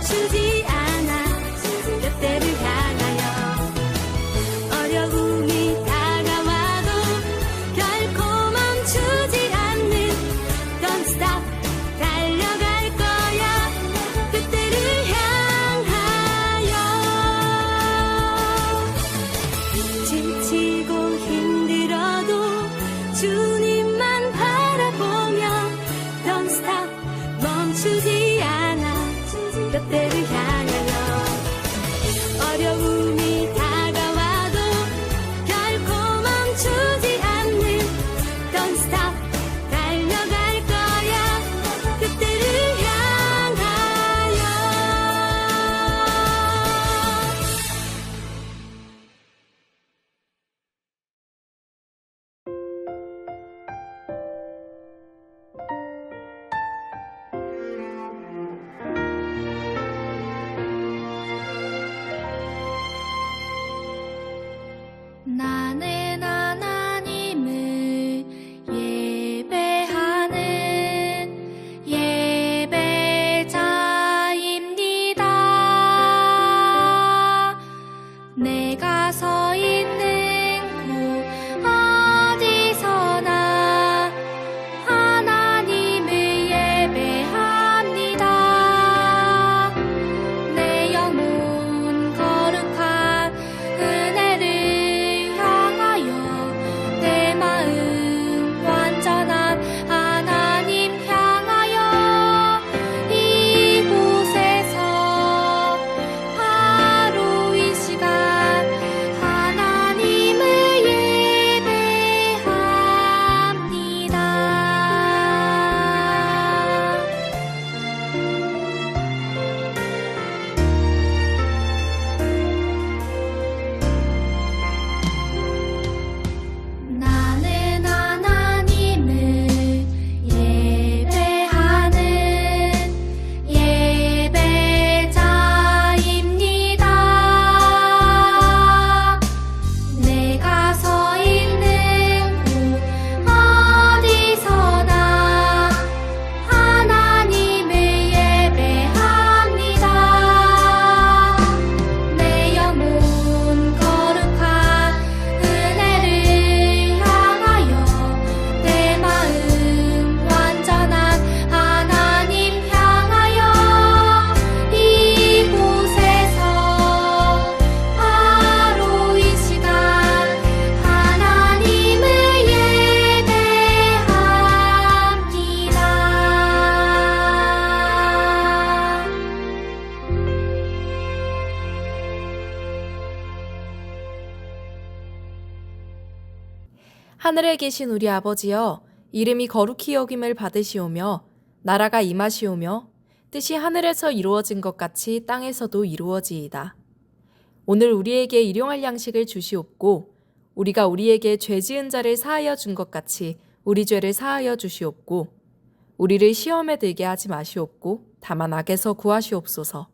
멈추지 않아 그때를 향하여 어려움이 다가와도 결코 멈추지 않는 Don't stop 달려갈 거야 그때를 향하여 지치고 힘들어도 주님만 바라보며 Don't stop 멈추지 않아 그때를 향하여 어려움이 다가와도 결코 멈추지 않는 Don't stop 달려갈 거야 그때를 향하여 나는 하나님을 예배하는 예배자입니다. 내가 서 있는 곳 어디서나 하나님을 예배합니다. 내 영혼 거룩한 은혜를 향하여 내 마음 완전한 하나님 향하여 이곳에서 바로 이 시간 하나님을 예배합니다. 나는 하나님을 예배하는 예배자입니다. 내가 서 있는 곳 어디서나 하나님을 예배합니다. 내 영혼 거룩한 은혜를 향하여 내 마음 완전한 하나님 향하여 이곳에서 바로 이 시간 하나님을 예배합니다. 하늘에 계신 우리 아버지여, 이름이 거룩히 여김을 받으시오며 나라가 임하시오며 뜻이 하늘에서 이루어진 것 같이 땅에서도 이루어지이다. 오늘 우리에게 일용할 양식을 주시옵고 우리가 우리에게 죄 지은 자를 사하여 준 것 같이 우리 죄를 사하여 주시옵고 우리를 시험에 들게 하지 마시옵고 다만 악에서 구하시옵소서.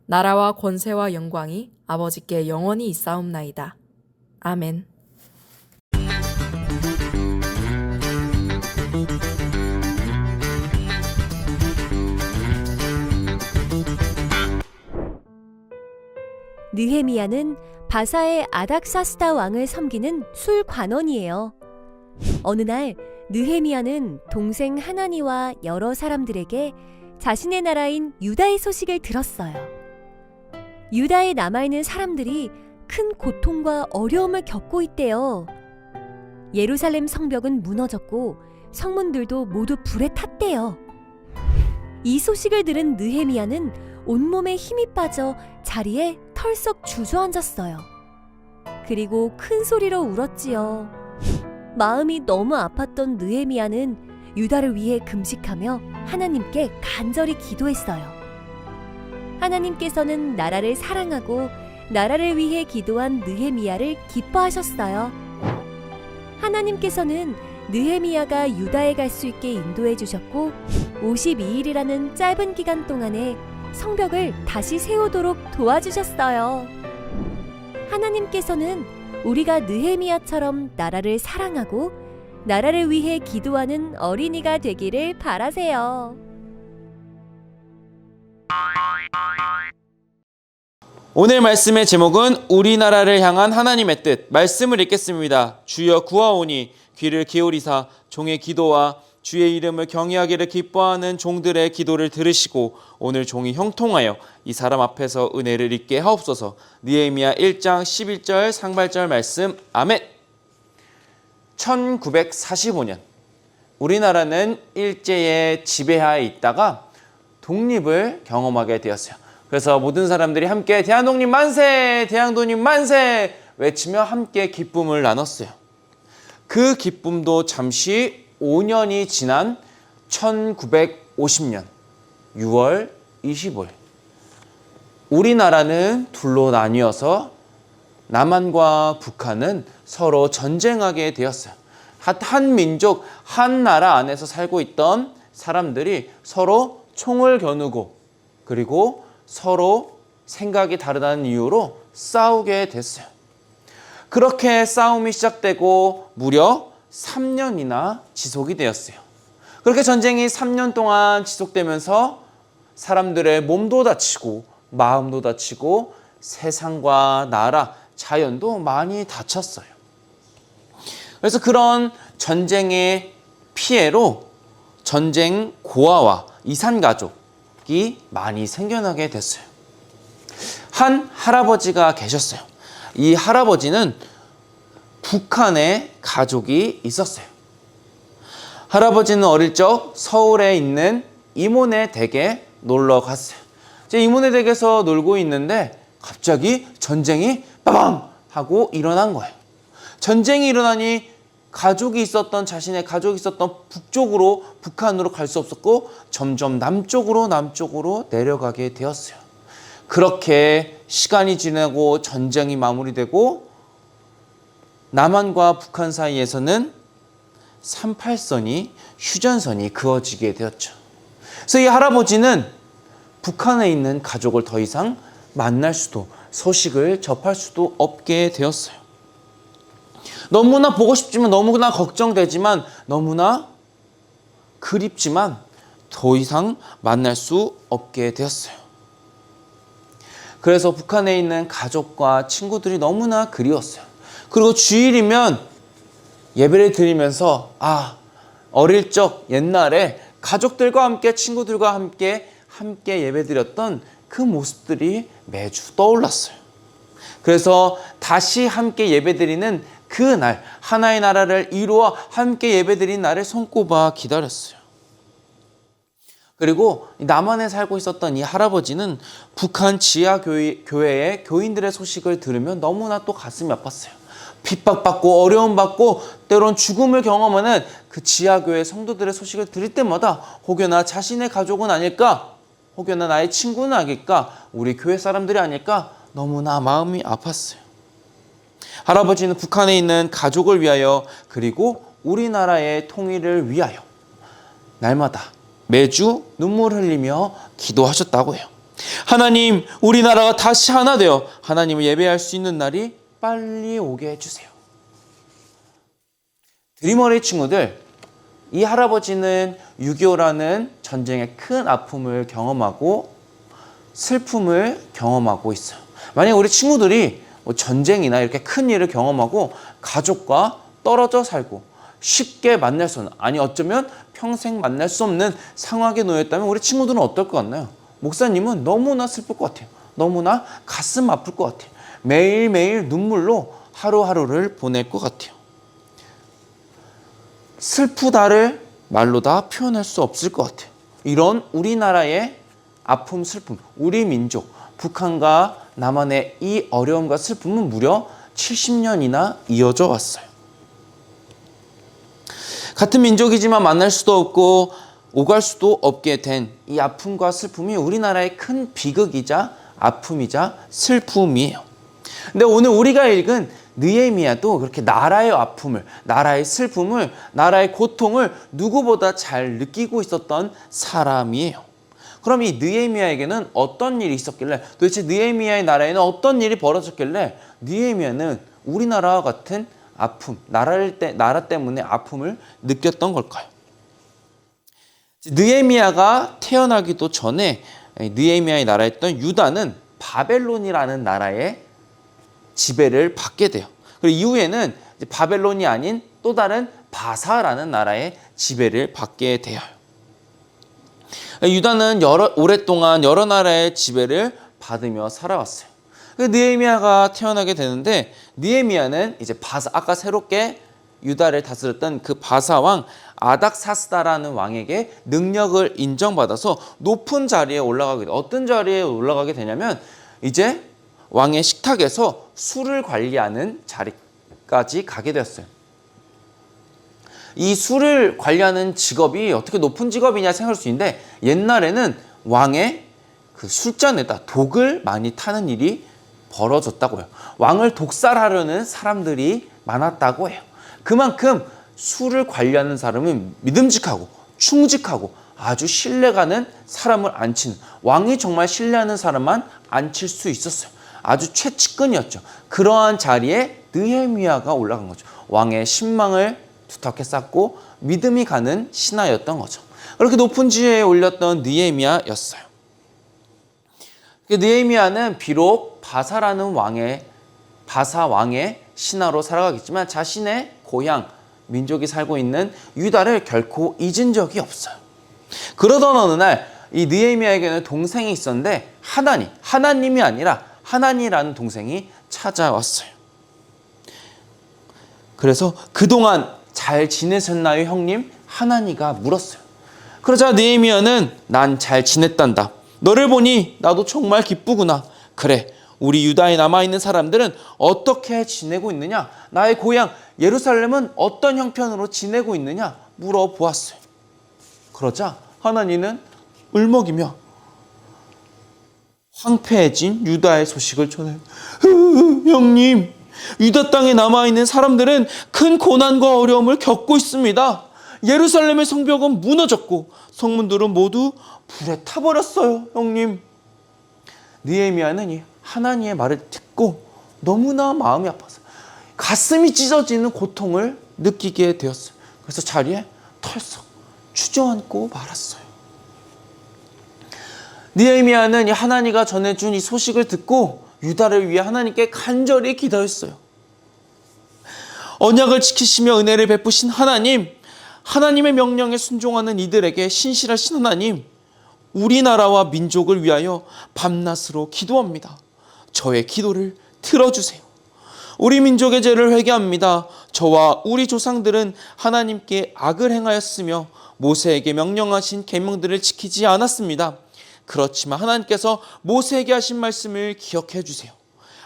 나라와 권세와 영광이 아버지께 영원히 있사옵나이다. 아멘. 느헤미야는 바사의 아닥사스다 왕을 섬기는 술관원이에요. 어느 날 느헤미야는 동생 하나니와 여러 사람들에게 자신의 나라인 유다의 소식을 들었어요. 유다에 남아있는 사람들이 큰 고통과 어려움을 겪고 있대요. 예루살렘 성벽은 무너졌고 성문들도 모두 불에 탔대요. 이 소식을 들은 느헤미야는 온몸에 힘이 빠져 자리에 털썩 주저앉았어요. 그리고 큰 소리로 울었지요. 마음이 너무 아팠던 느헤미야는 유다를 위해 금식하며 하나님께 간절히 기도했어요. 하나님께서는 나라를 사랑하고 나라를 위해 기도한 느헤미야를 기뻐하셨어요. 하나님께서는 느헤미야가 유다에 갈 수 있게 인도해 주셨고 52일이라는 짧은 기간 동안에 성벽을 다시 세우도록 도와주셨어요. 하나님께서는 우리가 느헤미야처럼 나라를 사랑하고 나라를 위해 기도하는 어린이가 되기를 바라세요. 오늘 말씀의 제목은 우리나라를 향한 하나님의 뜻. 말씀을 읽겠습니다. 주여 구하오니 귀를 기울이사 종의 기도와 주의 이름을 경외하기를 기뻐하는 종들의 기도를 들으시고 오늘 종이 형통하여 이 사람 앞에서 은혜를 입게 하옵소서. 느헤미야 1장 11절 상발절 말씀. 아멘. 1945년 우리나라는 일제의 지배하에 있다가 독립을 경험하게 되었어요. 그래서 모든 사람들이 함께 대한독립 만세! 대한독립 만세! 외치며 함께 기쁨을 나눴어요. 그 기쁨도 잠시 5년이 지난 1950년 6월 25일 우리나라는 둘로 나뉘어서 남한과 북한은 서로 전쟁하게 되었어요. 한 민족, 한 나라 안에서 살고 있던 사람들이 서로 총을 겨누고 그리고 서로 생각이 다르다는 이유로 싸우게 됐어요. 그렇게 싸움이 시작되고 무려 3년이나 지속이 되었어요. 그렇게 전쟁이 3년 동안 지속되면서 사람들의 몸도 다치고 마음도 다치고 세상과 나라, 자연도 많이 다쳤어요. 그래서 그런 전쟁의 피해로 전쟁 고아와 이산가족이 많이 생겨나게 됐어요. 한 할아버지가 계셨어요. 이 할아버지는 북한에 가족이 있었어요. 할아버지는 어릴 적 서울에 있는 이모네 댁에 놀러 갔어요. 이제 이모네 댁에서 놀고 있는데 갑자기 전쟁이 빠방 하고 일어난 거예요. 전쟁이 일어나니 자신의 가족이 있었던 북쪽으로, 북한으로 갈 수 없었고 점점 남쪽으로 내려가게 되었어요. 그렇게 시간이 지나고 전쟁이 마무리되고 남한과 북한 사이에서는 38선이, 휴전선이 그어지게 되었죠. 그래서 이 할아버지는 북한에 있는 가족을 더 이상 만날 수도, 소식을 접할 수도 없게 되었어요. 너무나 보고 싶지만, 너무나 걱정되지만, 너무나 그립지만 더 이상 만날 수 없게 되었어요. 그래서 북한에 있는 가족과 친구들이 너무나 그리웠어요. 그리고 주일이면 예배를 드리면서 어릴 적 옛날에 가족들과 함께 친구들과 함께 예배드렸던 그 모습들이 매주 떠올랐어요. 그래서 다시 함께 예배드리는 그 날, 하나의 나라를 이루어 함께 예배드린 날을 손꼽아 기다렸어요. 그리고 남한에 살고 있었던 이 할아버지는 북한 지하교회의 교인들의 소식을 들으면 너무나 또 가슴이 아팠어요. 핍박받고 어려움받고 때론 죽음을 경험하는 그 지하교회 성도들의 소식을 들을 때마다 혹여나 자신의 가족은 아닐까? 혹여나 나의 친구는 아닐까? 우리 교회 사람들이 아닐까? 너무나 마음이 아팠어요. 할아버지는 북한에 있는 가족을 위하여 그리고 우리나라의 통일을 위하여 날마다 매주 눈물 흘리며 기도하셨다고 해요. 하나님, 우리나라가 다시 하나 되어 하나님을 예배할 수 있는 날이 빨리 오게 해주세요. 드림어리 친구들, 이 할아버지는 6.25라는 전쟁의 큰 아픔을 경험하고 슬픔을 경험하고 있어요. 만약 우리 친구들이 전쟁이나 이렇게 큰 일을 경험하고 가족과 떨어져 살고 쉽게 만날 수 없는, 아니 어쩌면 평생 만날 수 없는 상황에 놓였다면 우리 친구들은 어떨 것 같나요? 목사님은 너무나 슬플 것 같아요. 너무나 가슴 아플 것 같아요. 매일매일 눈물로 하루하루를 보낼 것 같아요. 슬프다를 말로 다 표현할 수 없을 것 같아요. 이런 우리나라의 아픔, 슬픔, 우리 민족, 북한과 남한의 이 어려움과 슬픔은 무려 70년이나 이어져 왔어요. 같은 민족이지만 만날 수도 없고 오갈 수도 없게 된 이 아픔과 슬픔이 우리나라의 큰 비극이자 아픔이자 슬픔이에요. 근데 오늘 우리가 읽은 느헤미야도 그렇게 나라의 아픔을, 나라의 슬픔을, 나라의 고통을 누구보다 잘 느끼고 있었던 사람이에요. 그럼 이 느헤미야에게는 어떤 일이 있었길래, 도대체 느헤미야의 나라에는 어떤 일이 벌어졌길래 느헤미야는 우리나라와 같은 아픔, 나라 때문에 아픔을 느꼈던 걸까요? 느헤미야가 태어나기도 전에 느헤미야의 나라였던 유다는 바벨론이라는 나라의 지배를 받게 돼요. 그리고 이후에는 이제 바벨론이 아닌 또 다른 바사라는 나라의 지배를 받게 돼요. 유다는 오랫동안 여러 나라의 지배를 받으며 살아왔어요. 느헤미야가 태어나게 되는데, 느헤미야는 이제 아까 새롭게 유다를 다스렸던 그 바사 왕 아닥사스다라는 왕에게 능력을 인정받아서 높은 자리에 올라가게 돼요. 어떤 자리에 올라가게 되냐면 이제 왕의 식탁에서 술을 관리하는 자리까지 가게 되었어요. 이 술을 관리하는 직업이 어떻게 높은 직업이냐 생각할 수 있는데, 옛날에는 왕의 그 술잔에다 독을 많이 타는 일이 벌어졌다고 해요. 왕을 독살하려는 사람들이 많았다고 해요. 그만큼 술을 관리하는 사람은 믿음직하고 충직하고 아주 신뢰가는 사람을 앉히는, 왕이 정말 신뢰하는 사람만 앉힐 수 있었어요. 아주 최측근이었죠. 그러한 자리에 느헤미야가 올라간 거죠. 왕의 신망을 두텁게 쌓고 믿음이 가는 신하였던 거죠. 그렇게 높은 지위에 올렸던 느헤미야였어요. 느헤미야는 비록 바사 왕의 신하로 살아가겠지만 자신의 고향, 민족이 살고 있는 유다를 결코 잊은 적이 없어요. 그러던 어느 날 이 느헤미야에게는 동생이 있었는데, 하나님이 아니라 하나니라는 동생이 찾아왔어요. 그래서 그동안 잘 지내셨나요, 형님? 하나니가 물었어요. 그러자 느헤미야는 난 잘 지냈단다. 너를 보니 나도 정말 기쁘구나. 그래, 우리 유다에 남아있는 사람들은 어떻게 지내고 있느냐? 나의 고향 예루살렘은 어떤 형편으로 지내고 있느냐? 물어보았어요. 그러자 하나니는 울먹이며 황폐해진 유다의 소식을 전해요. 형님, 유다 땅에 남아있는 사람들은 큰 고난과 어려움을 겪고 있습니다. 예루살렘의 성벽은 무너졌고 성문들은 모두 불에 타버렸어요, 형님. 느헤미야는 이 하나님의 말을 듣고 너무나 마음이 아파서 가슴이 찢어지는 고통을 느끼게 되었어요. 그래서 자리에 털썩 주저앉고 말았어요. 느헤미야는 이 하나니가 전해준 이 소식을 듣고 유다를 위해 하나님께 간절히 기도했어요. 언약을 지키시며 은혜를 베푸신 하나님, 하나님의 명령에 순종하는 이들에게 신실하신 하나님, 우리나라와 민족을 위하여 밤낮으로 기도합니다. 저의 기도를 들어주세요. 우리 민족의 죄를 회개합니다. 저와 우리 조상들은 하나님께 악을 행하였으며 모세에게 명령하신 계명들을 지키지 않았습니다. 그렇지만 하나님께서 모세에게 하신 말씀을 기억해 주세요.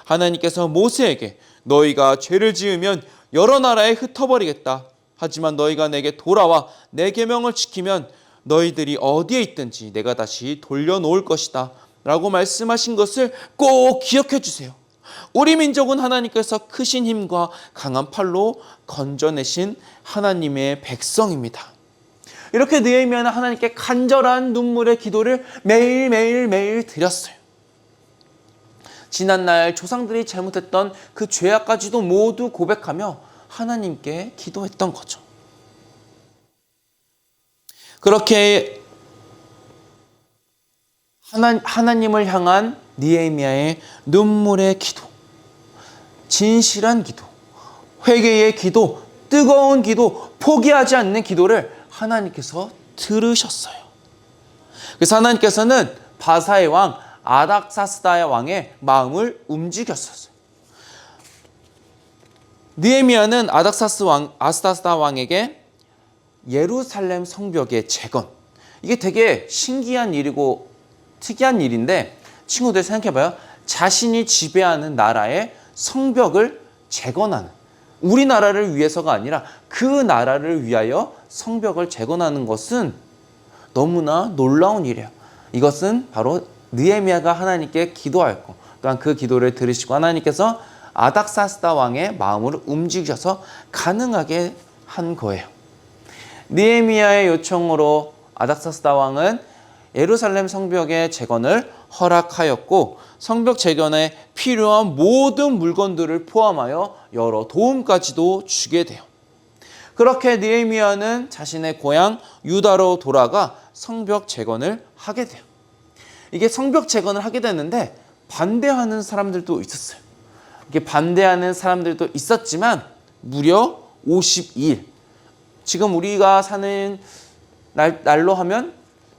하나님께서 모세에게 너희가 죄를 지으면 여러 나라에 흩어버리겠다. 하지만 너희가 내게 돌아와 내 계명을 지키면 너희들이 어디에 있든지 내가 다시 돌려놓을 것이다 라고 말씀하신 것을 꼭 기억해 주세요. 우리 민족은 하나님께서 크신 힘과 강한 팔로 건져내신 하나님의 백성입니다. 이렇게 느헤미야는 하나님께 간절한 눈물의 기도를 매일 드렸어요. 지난날 조상들이 잘못했던 그 죄악까지도 모두 고백하며 하나님께 기도했던 거죠. 그렇게 하나님을 향한 느헤미야의 눈물의 기도, 진실한 기도, 회개의 기도, 뜨거운 기도, 포기하지 않는 기도를 하나님께서 들으셨어요. 그래서 하나님께서는 바사의 왕 아닥사스다의 왕의 마음을 움직였었어요. 느헤미야는 아닥사스다 왕에게 예루살렘 성벽의 재건, 이게 되게 신기한 일이고 특이한 일인데, 친구들 생각해봐요. 자신이 지배하는 나라의 성벽을 재건하는, 우리나라를 위해서가 아니라 그 나라를 위하여 성벽을 재건하는 것은 너무나 놀라운 일이에요. 이것은 바로 느헤미야가 하나님께 기도하였고, 또한 그 기도를 들으시고 하나님께서 아닥사스다 왕의 마음을 움직여서 가능하게 한 거예요. 느헤미야의 요청으로 아닥사스다 왕은 예루살렘 성벽의 재건을 허락하였고, 성벽 재건에 필요한 모든 물건들을 포함하여 여러 도움까지도 주게 돼요. 그렇게 느헤미야는 자신의 고향 유다로 돌아가 성벽 재건을 하게 돼요. 이게 성벽 재건을 하게 됐는데 반대하는 사람들도 있었어요. 이게 반대하는 사람들도 있었지만 무려 52일. 지금 우리가 사는 날로 하면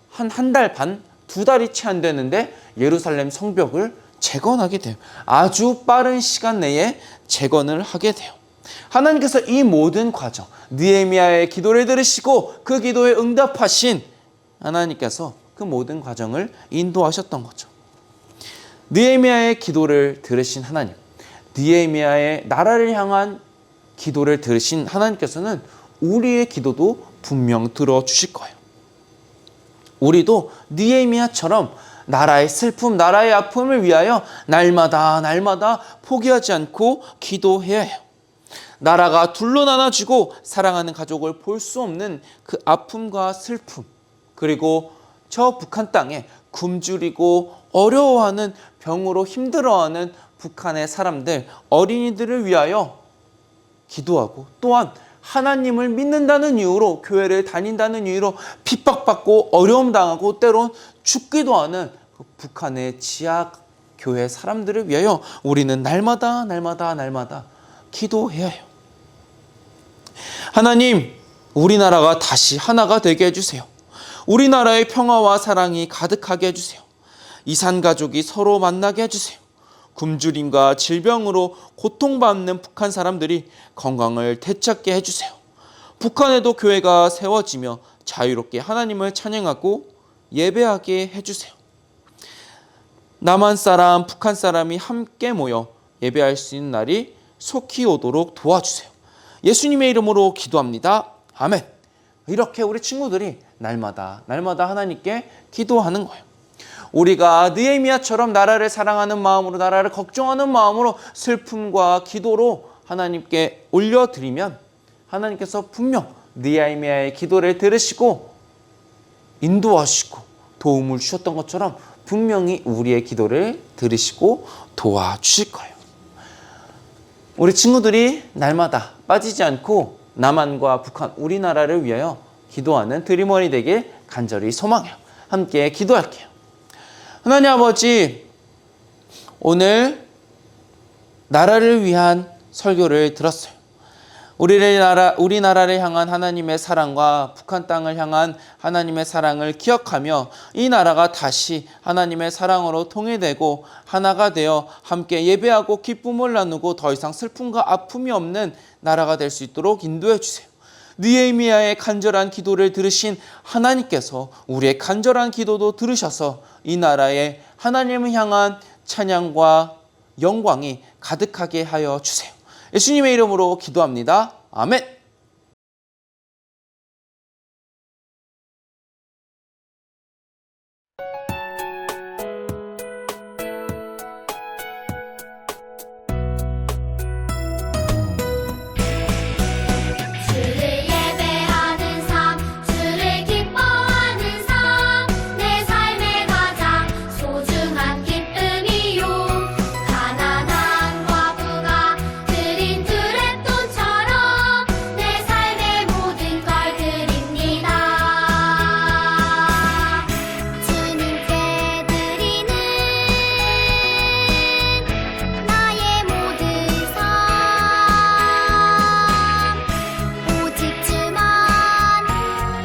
한 달 반, 2달이 채 안 되는데 예루살렘 성벽을 재건하게 돼요. 아주 빠른 시간 내에 재건을 하게 돼요. 하나님께서 이 모든 과정, 느헤미야의 기도를 들으시고 그 기도에 응답하신 하나님께서 그 모든 과정을 인도하셨던 거죠. 느헤미야의 기도를 들으신 하나님, 느헤미야의 나라를 향한 기도를 들으신 하나님께서는 우리의 기도도 분명 들어주실 거예요. 우리도 느헤미야처럼 나라의 슬픔, 나라의 아픔을 위하여 날마다 포기하지 않고 기도해야 해요. 나라가 둘로 나눠지고 사랑하는 가족을 볼 수 없는 그 아픔과 슬픔, 그리고 저 북한 땅에 굶주리고 어려워하는, 병으로 힘들어하는 북한의 사람들, 어린이들을 위하여 기도하고, 또한 하나님을 믿는다는 이유로, 교회를 다닌다는 이유로 핍박받고 어려움 당하고 때론 죽기도 하는 그 북한의 지하 교회 사람들을 위하여 우리는 날마다 기도해야 해요. 하나님, 우리나라가 다시 하나가 되게 해주세요. 우리나라의 평화와 사랑이 가득하게 해주세요. 이산 가족이 서로 만나게 해주세요. 굶주림과 질병으로 고통받는 북한 사람들이 건강을 되찾게 해주세요. 북한에도 교회가 세워지며 자유롭게 하나님을 찬양하고 예배하게 해주세요. 남한 사람, 북한 사람이 함께 모여 예배할 수 있는 날이 속히 오도록 도와주세요. 예수님의 이름으로 기도합니다. 아멘. 이렇게 우리 친구들이 날마다 하나님께 기도하는 거예요. 우리가 느헤미야처럼 나라를 사랑하는 마음으로, 나라를 걱정하는 마음으로 슬픔과 기도로 하나님께 올려드리면 하나님께서 분명 느헤미야의 기도를 들으시고 인도하시고 도움을 주셨던 것처럼 분명히 우리의 기도를 들으시고 도와주실 거예요. 우리 친구들이 날마다 빠지지 않고 남한과 북한, 우리나라를 위하여 기도하는 드리머니 되길 간절히 소망해요. 함께 기도할게요. 하나님 아버지, 오늘 나라를 위한 설교를 들었어요. 우리나라를 향한 하나님의 사랑과 북한 땅을 향한 하나님의 사랑을 기억하며 이 나라가 다시 하나님의 사랑으로 통일되고 하나가 되어 함께 예배하고 기쁨을 나누고 더 이상 슬픔과 아픔이 없는 나라가 될 수 있도록 인도해 주세요. 느헤미야의 간절한 기도를 들으신 하나님께서 우리의 간절한 기도도 들으셔서 이 나라에 하나님을 향한 찬양과 영광이 가득하게 하여 주세요. 예수님의 이름으로 기도합니다. 아멘. 주를 예배하는 삶, 주를 기뻐하는 삶, 내 삶의 가장 소중한 기쁨이요. 가난한 과부가 드린 드랩돈처럼 내 삶의 모든 걸 드립니다. 주님께 드리는 나의 모든 삶, 오직 주만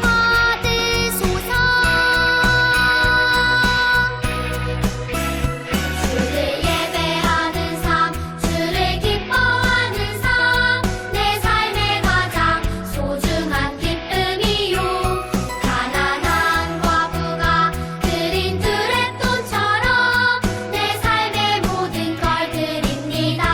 받으소서. 주를 예배하는 삶, 주를 기뻐하는 삶, 내 삶의 가장 소중한 기쁨이요. 가난한 과부가 드린 드랩돈처럼 내 삶의 모든 걸 드립니다.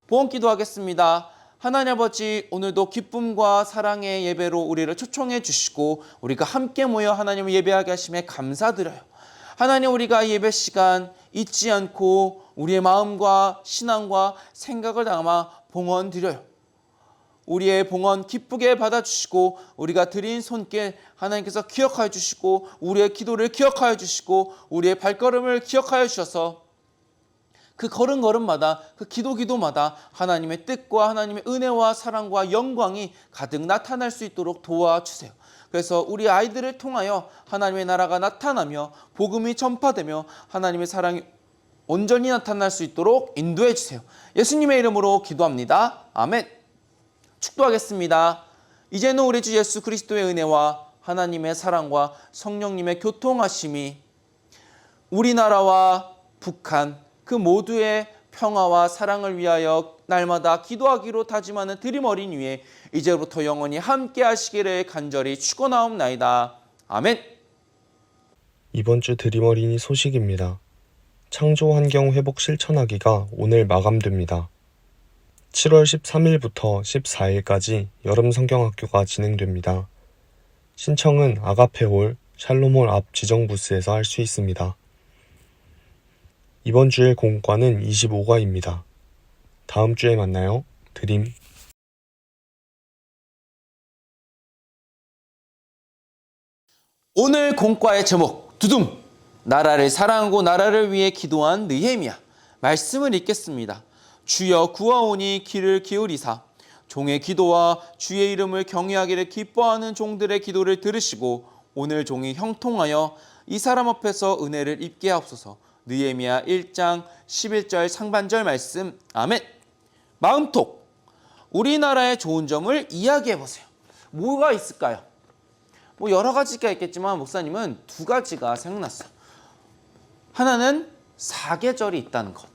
보험 기도하겠습니다. 하나님 아버지, 오늘도 기쁨과 사랑의 예배로 우리를 초청해 주시고 우리가 함께 모여 하나님을 예배하게 하심에 감사드려요. 하나님, 우리가 예배 시간 잊지 않고 우리의 마음과 신앙과 생각을 담아 봉헌 드려요. 우리의 봉헌 기쁘게 받아주시고 우리가 드린 손길 하나님께서 기억하여 주시고 우리의 기도를 기억하여 주시고 우리의 발걸음을 기억하여 주셔서 그 걸음걸음마다 그 기도마다 하나님의 뜻과 하나님의 은혜와 사랑과 영광이 가득 나타날 수 있도록 도와주세요. 그래서 우리 아이들을 통하여 하나님의 나라가 나타나며 복음이 전파되며 하나님의 사랑이 온전히 나타날 수 있도록 인도해 주세요. 예수님의 이름으로 기도합니다. 아멘. 축도하겠습니다. 이제는 우리 주 예수 그리스도의 은혜와 하나님의 사랑과 성령님의 교통하심이 우리나라와 북한 그 모두의 평화와 사랑을 위하여 날마다 기도하기로 다짐하는 드림 어린 이에 이제부터 영원히 함께 하시기를 간절히 축원하옵나이다. 아멘. 이번 주 드림 어린이 소식입니다. 창조 환경 회복 실천하기가 오늘 마감됩니다. 7월 13일부터 14일까지 여름 성경학교가 진행됩니다. 신청은 아가페홀 샬롬홀 앞 지정 부스에서 할 수 있습니다. 이번 주의 공과는 25과입니다. 다음 주에 만나요. 드림. 오늘 공과의 제목 두둥! 나라를 사랑하고 나라를 위해 기도한 느헤미야. 말씀을 읽겠습니다. 주여 구하오니 귀를 기울이사 종의 기도와 주의 이름을 경외하기를 기뻐하는 종들의 기도를 들으시고 오늘 종이 형통하여 이 사람 앞에서 은혜를 입게 하옵소서. 느헤미야 1장 11절 상반절 말씀. 아멘. 마음톡. 우리나라의 좋은 점을 이야기해보세요. 뭐가 있을까요? 뭐 여러 가지가 있겠지만 목사님은 두 가지가 생각났어요. 하나는 사계절이 있다는 것.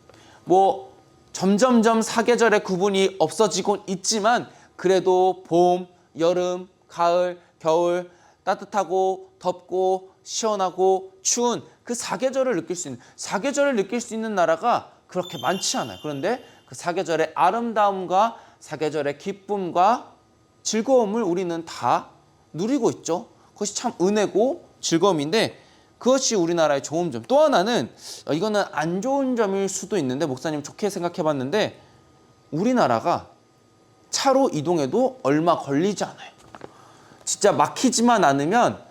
뭐 점점점 사계절의 구분이 없어지고 있지만 그래도 봄, 여름, 가을, 겨울 따뜻하고 덥고 시원하고 추운 그 사계절을 느낄 수 있는 나라가 그렇게 많지 않아요. 그런데 그 사계절의 아름다움과 사계절의 기쁨과 즐거움을 우리는 다 누리고 있죠. 그것이 참 은혜고 즐거움인데 그것이 우리나라의 좋은 점. 또 하나는 이거는 안 좋은 점일 수도 있는데 목사님 좋게 생각해 봤는데 우리나라가 차로 이동해도 얼마 걸리지 않아요. 진짜 막히지만 않으면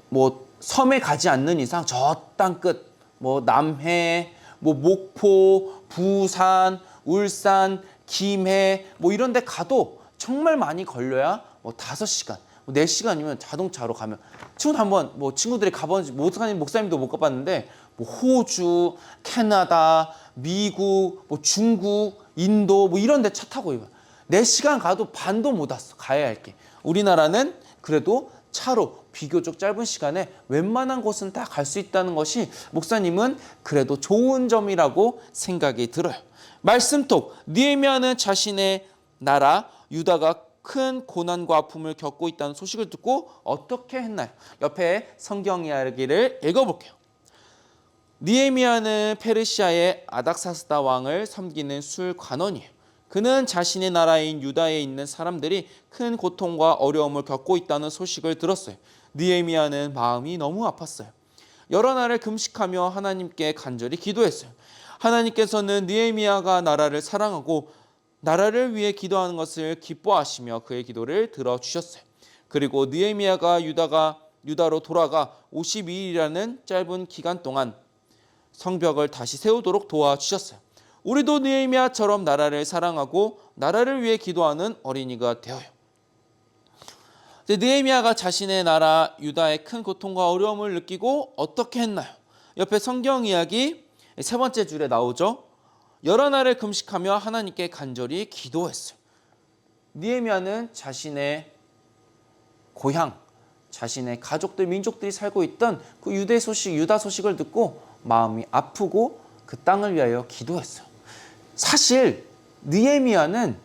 뭐 섬에 가지 않는 이상 저 땅 끝, 뭐 남해, 뭐 목포, 부산, 울산, 김해 뭐 이런 데 가도 정말 많이 걸려야 뭐 5시간, 4시간이면 자동차로 가면 친구들 한번 뭐 친구들이 가본지 목사님도 못 가봤는데 뭐 호주, 캐나다, 미국, 뭐 중국, 인도 뭐 이런 데 차 타고 4시간 가도 반도 못 왔어. 가야 할 게. 우리나라는 그래도 차로 비교적 짧은 시간에 웬만한 곳은 다 갈 수 있다는 것이 목사님은 그래도 좋은 점이라고 생각이 들어요. 말씀톡. 느헤미야는 자신의 나라 유다가 큰 고난과 아픔을 겪고 있다는 소식을 듣고 어떻게 했나요? 옆에 성경 이야기를 읽어볼게요. 느헤미야는 페르시아의 아닥사스다 왕을 섬기는 술관원이에요. 그는 자신의 나라인 유다에 있는 사람들이 큰 고통과 어려움을 겪고 있다는 소식을 들었어요. 느헤미야는 마음이 너무 아팠어요. 여러 날을 금식하며 하나님께 간절히 기도했어요. 하나님께서는 느헤미야가 나라를 사랑하고 나라를 위해 기도하는 것을 기뻐하시며 그의 기도를 들어주셨어요. 그리고 느헤미야가 유다로 돌아가 52일이라는 짧은 기간 동안 성벽을 다시 세우도록 도와주셨어요. 우리도 느헤미야처럼 나라를 사랑하고 나라를 위해 기도하는 어린이가 되어요. 느헤미야가 자신의 나라 유다의 큰 고통과 어려움을 느끼고 어떻게 했나요? 옆에 성경 이야기 3번째 줄에 나오죠. 여러 날을 금식하며 하나님께 간절히 기도했어요. 느헤미야는 자신의 고향, 자신의 가족들, 민족들이 살고 있던 그 유다 소식을 듣고 마음이 아프고 그 땅을 위하여 기도했어요. 사실 느헤미야는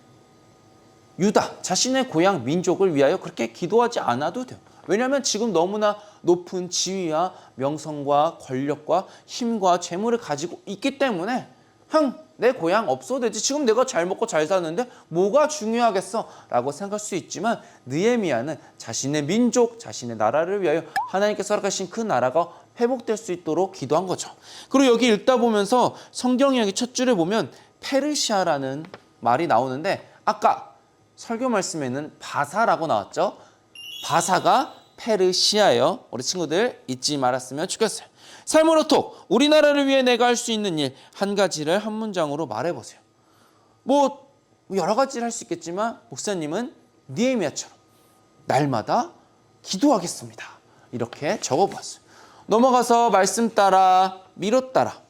유다, 자신의 고향 민족을 위하여 그렇게 기도하지 않아도 돼요. 왜냐하면 지금 너무나 높은 지위와 명성과 권력과 힘과 재물을 가지고 있기 때문에 내 고향 없어도 되지. 지금 내가 잘 먹고 잘 사는데 뭐가 중요하겠어? 라고 생각할 수 있지만 느헤미야는 자신의 민족, 자신의 나라를 위하여 하나님께서 허락하신 그 나라가 회복될 수 있도록 기도한 거죠. 그리고 여기 읽다 보면서 성경 이야기 첫 줄에 보면 페르시아라는 말이 나오는데 아까 설교 말씀에는 바사라고 나왔죠. 바사가 페르시아예요. 우리 친구들 잊지 말았으면 좋겠어요. 삶으로 톡 우리나라를 위해 내가 할 수 있는 일 한 가지를 한 문장으로 말해보세요. 뭐 여러 가지를 할 수 있겠지만 목사님은 느헤미야처럼 날마다 기도하겠습니다. 이렇게 적어보았어요. 넘어가서 말씀 따라 미로 따라.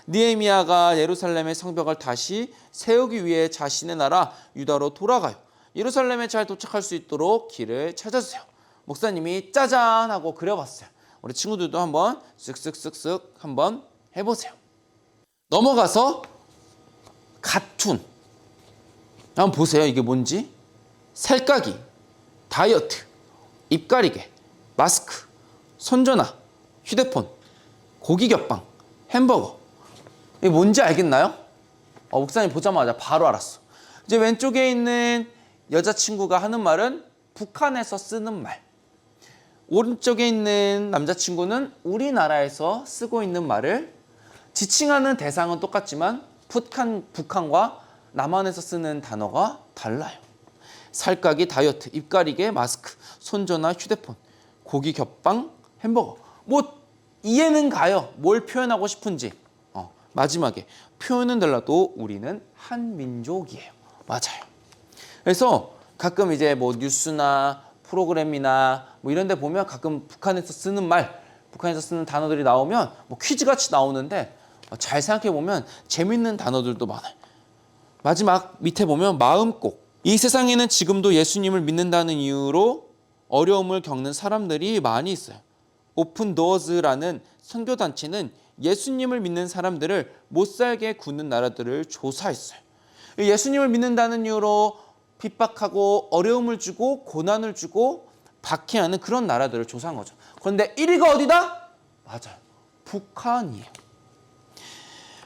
느헤미야가 예루살렘의 성벽을 다시 세우기 위해 자신의 나라 유다로 돌아가요. 예루살렘에 잘 도착할 수 있도록 길을 찾아주세요. 목사님이 짜잔 하고 그려봤어요. 우리 친구들도 한번 쓱쓱쓱쓱 한번 해보세요. 넘어가서 가툰 한번 보세요. 이게 뭔지. 살까기, 다이어트, 입가리개, 마스크, 손전화, 휴대폰, 고기겹빵, 햄버거. 이게 뭔지 알겠나요? 목사님 보자마자 바로 알았어. 이제 왼쪽에 있는 여자친구가 하는 말은 북한에서 쓰는 말. 오른쪽에 있는 남자친구는 우리나라에서 쓰고 있는 말을 지칭하는 대상은 똑같지만 북한과 남한에서 쓰는 단어가 달라요. 살까기, 다이어트, 입가리개, 마스크, 손전화, 휴대폰, 고기, 겹빵, 햄버거. 뭐 이해는 가요. 뭘 표현하고 싶은지. 마지막에 표현은 달라도 우리는 한 민족이에요. 맞아요. 그래서 가끔 이제 뭐 뉴스나 프로그램이나 뭐 이런 데 보면 가끔 북한에서 쓰는 말, 북한에서 쓰는 단어들이 나오면 뭐 퀴즈같이 나오는데 잘 생각해 보면 재밌는 단어들도 많아요. 마지막 밑에 보면 마음꼭. 이 세상에는 지금도 예수님을 믿는다는 이유로 어려움을 겪는 사람들이 많이 있어요. 오픈 도어즈라는 선교단체는 예수님을 믿는 사람들을 못살게 구는 나라들을 조사했어요. 예수님을 믿는다는 이유로 핍박하고 어려움을 주고 고난을 주고 박해하는 그런 나라들을 조사한 거죠. 그런데 1위가 어디다? 맞아요. 북한이에요.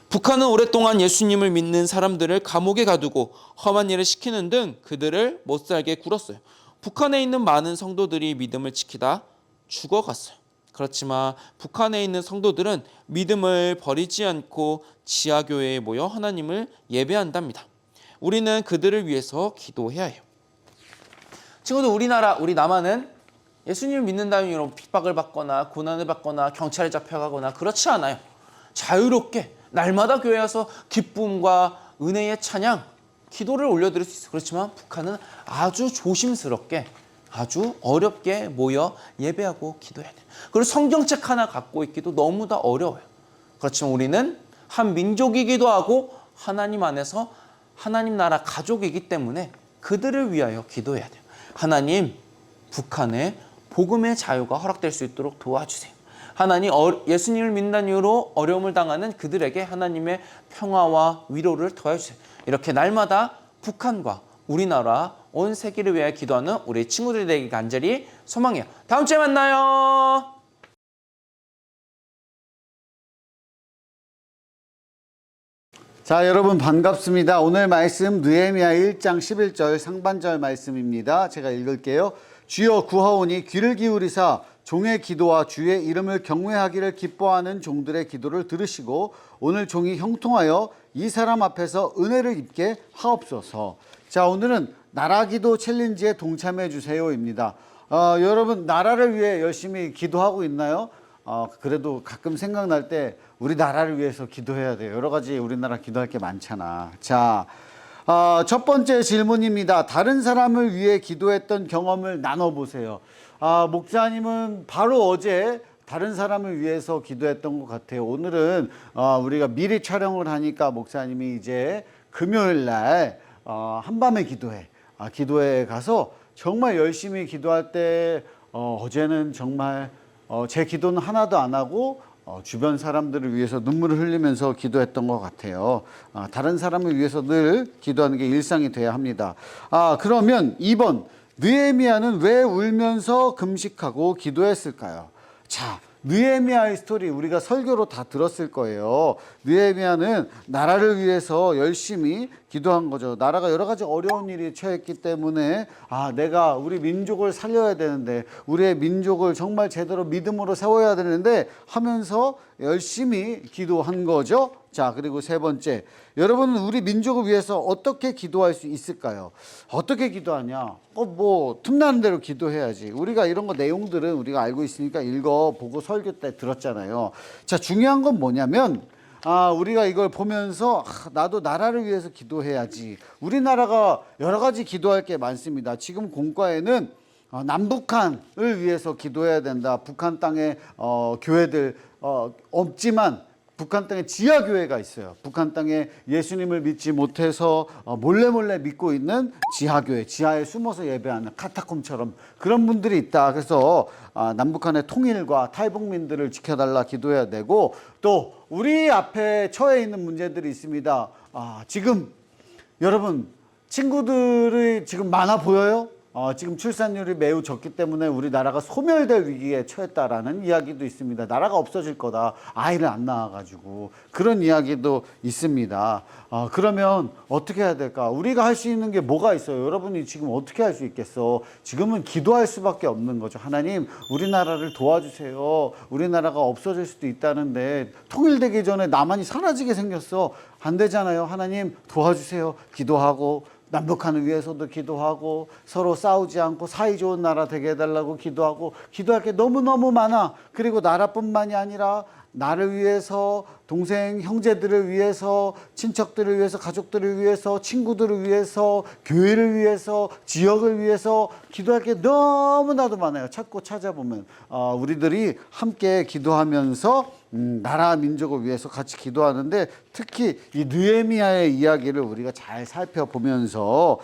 북한은 오랫동안 예수님을 믿는 사람들을 감옥에 가두고 험한 일을 시키는 등 그들을 못살게 굴었어요. 북한에 있는 많은 성도들이 믿음을 지키다 죽어갔어요. 그렇지만 북한에 있는 성도들은 믿음을 버리지 않고 지하교회에 모여 하나님을 예배한답니다. 우리는 그들을 위해서 기도해야 해요. 친구들, 우리 남한은 예수님을 믿는다는 이유로 핍박을 받거나 고난을 받거나 경찰에 잡혀가거나 그렇지 않아요. 자유롭게 날마다 교회에 와서 기쁨과 은혜의 찬양, 기도를 올려드릴 수 있어요. 그렇지만 북한은 아주 조심스럽게 아주 어렵게 모여 예배하고 기도해야 돼요. 그리고 성경책 하나 갖고 있기도 너무 다 어려워요. 그렇지만 우리는 한 민족이기도 하고 하나님 안에서 하나님 나라 가족이기 때문에 그들을 위하여 기도해야 돼요. 하나님, 북한에 복음의 자유가 허락될 수 있도록 도와주세요. 하나님, 예수님을 믿는 이유로 어려움을 당하는 그들에게 하나님의 평화와 위로를 더해주세요. 이렇게 날마다 북한과 우리나라 온 세계를 위해 기도하는 우리 친구들이 되길 간절히 소망해요. 다음 주에 만나요. 자, 여러분 반갑습니다. 오늘 말씀 느헤미야 1장 11절 상반절 말씀입니다. 제가 읽을게요. 주여 구하오니 귀를 기울이사 종의 기도와 주의 이름을 경외하기를 기뻐하는 종들의 기도를 들으시고 오늘 종이 형통하여 이 사람 앞에서 은혜를 입게 하옵소서. 자, 오늘은 나라기도 챌린지에 동참해 주세요입니다. 여러분 나라를 위해 열심히 기도하고 있나요? 그래도 가끔 생각날 때 우리 나라를 위해서 기도해야 돼요. 여러 가지 우리나라 기도할 게 많잖아. 자, 첫 번째 질문입니다. 다른 사람을 위해 기도했던 경험을 나눠보세요. 목사님은 바로 어제 다른 사람을 위해서 기도했던 것 같아요. 오늘은 우리가 미리 촬영을 하니까 목사님이 이제 금요일 날 한밤에 기도회에 가서 정말 열심히 기도할 때 어제는 정말 제 기도는 하나도 안 하고 주변 사람들을 위해서 눈물을 흘리면서 기도했던 것 같아요. 다른 사람을 위해서 늘 기도하는 게 일상이 돼야 합니다. 그러면 2번, 느헤미야는 왜 울면서 금식하고 기도했을까요? 자, 느헤미야의 스토리 우리가 설교로 다 들었을 거예요. 느헤미야는 나라를 위해서 열심히 기도한 거죠. 나라가 여러 가지 어려운 일이 처했기 때문에 내가 우리 민족을 살려야 되는데 우리의 민족을 정말 제대로 믿음으로 세워야 되는데 하면서 열심히 기도한 거죠. 자, 그리고 세 번째, 여러분은 우리 민족을 위해서 어떻게 기도할 수 있을까요? 어떻게 기도하냐? 뭐 틈나는 대로 기도해야지. 우리가 이런 거 내용들은 우리가 알고 있으니까 읽어보고 설교 때 들었잖아요. 자, 중요한 건 뭐냐면 우리가 이걸 보면서 나도 나라를 위해서 기도해야지. 우리나라가 여러 가지 기도할 게 많습니다. 지금 공과에는 남북한을 위해서 기도해야 된다. 북한 땅에 교회들 없지만 북한 땅에 지하교회가 있어요. 북한 땅에 예수님을 믿지 못해서 몰래 믿고 있는 지하교회, 지하에 숨어서 예배하는 카타콤처럼 그런 분들이 있다. 그래서 남북한의 통일과 탈북민들을 지켜달라 기도해야 되고, 또 우리 앞에 처해 있는 문제들이 있습니다. 지금 여러분 친구들이 지금 많아 보여요? 지금 출산율이 매우 적기 때문에 우리나라가 소멸될 위기에 처했다라는 이야기도 있습니다. 나라가 없어질 거다. 아이를 안 낳아가지고 그런 이야기도 있습니다. 그러면 어떻게 해야 될까? 우리가 할 수 있는 게 뭐가 있어요? 여러분이 지금 어떻게 할 수 있겠어? 지금은 기도할 수밖에 없는 거죠. 하나님, 우리나라를 도와주세요. 우리나라가 없어질 수도 있다는데 통일되기 전에 나만이 사라지게 생겼어. 안 되잖아요. 하나님 도와주세요. 기도하고, 남북한을 위해서도 기도하고, 서로 싸우지 않고 사이좋은 나라 되게 해달라고 기도하고, 기도할 게 너무너무 많아. 그리고 나라뿐만이 아니라 나를 위해서, 동생 형제들을 위해서, 친척들을 위해서, 가족들을 위해서, 친구들을 위해서, 교회를 위해서, 지역을 위해서 기도할 게 너무나도 많아요. 찾고 찾아보면 우리들이 함께 기도하면서 나라 민족을 위해서 같이 기도하는데, 특히 이 느헤미야의 이야기를 우리가 잘 살펴보면서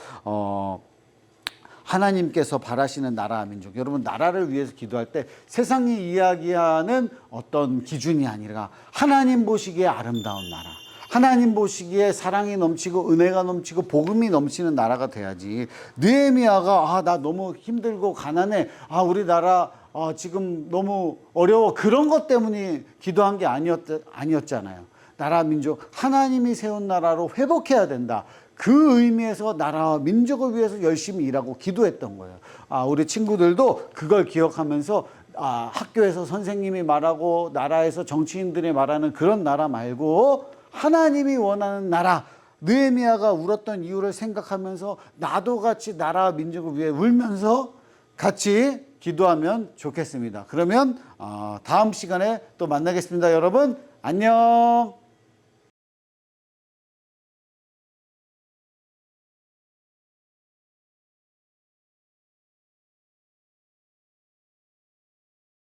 하나님께서 바라시는 나라 민족, 여러분 나라를 위해서 기도할 때 세상이 이야기하는 어떤 기준이 아니라 하나님 보시기에 아름다운 나라, 하나님 보시기에 사랑이 넘치고 은혜가 넘치고 복음이 넘치는 나라가 돼야지. 느헤미야가 나 너무 힘들고 가난해, 우리 나라 지금 너무 어려워, 그런 것 때문에 기도한 게 아니었잖아요. 나라 민족, 하나님이 세운 나라로 회복해야 된다. 그 의미에서 나라와 민족을 위해서 열심히 일하고 기도했던 거예요. 우리 친구들도 그걸 기억하면서 학교에서 선생님이 말하고 나라에서 정치인들이 말하는 그런 나라 말고 하나님이 원하는 나라, 느헤미야가 울었던 이유를 생각하면서 나도 같이 나라와 민족을 위해 울면서 같이 기도하면 좋겠습니다. 그러면 다음 시간에 또 만나겠습니다. 여러분 안녕.